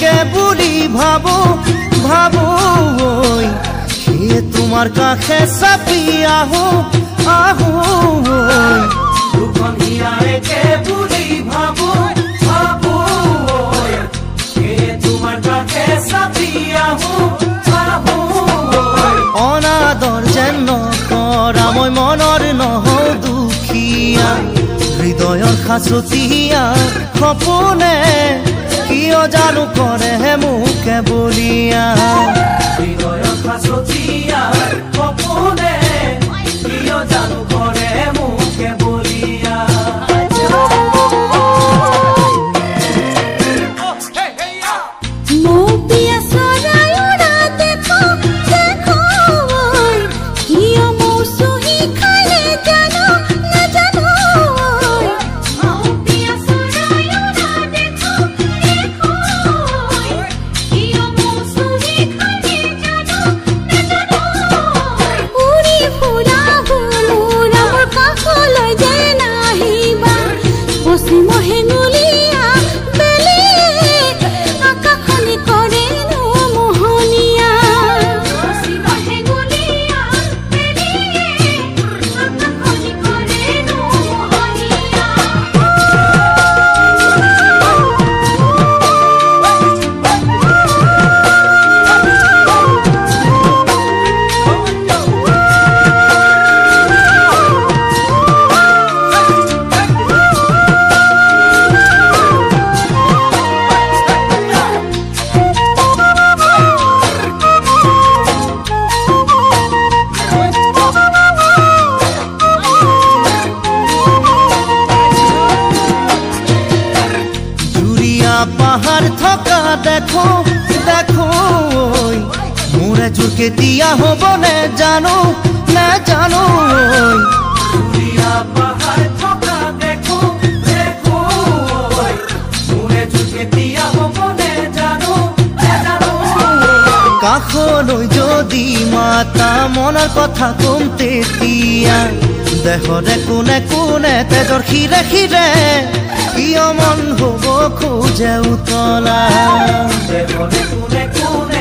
থাকে বুলি ভাবো ভাবো সেয়ে তোমাৰ কাষে চাপি আহো আহো দুখন হিয়াকে বুলি ভাবো ভাবো সেয়ে তোমাৰ কাষে চাপি আহো আহো অনাদৰ যেন নকৰা মই মনৰ নহওঁ দুখীয়া হৃদয়ৰ খাচতীয়া সপোনে কিয় জানো কৰে মোকে বলিয়া হৃদয়ৰ খাচতীয়া সপোনে কিয় জানো কৰে মোকে বলিয়া পাহাড় থকা দেখো দেখো মোরে জুকে দিয়া হব নে জানো জুরিয়া পাহাড় থকা দেখো দেখো মোরে জুকে দিয়া হব নে জানো কাষলৈ যদি মাতা মনৰ কথা কম তেতিয়া দেহৰে কোনে কোনে তেজৰ খিৰে খিৰে কিয় মন হব খোজে উতলা দেহৰে কোনে কোনে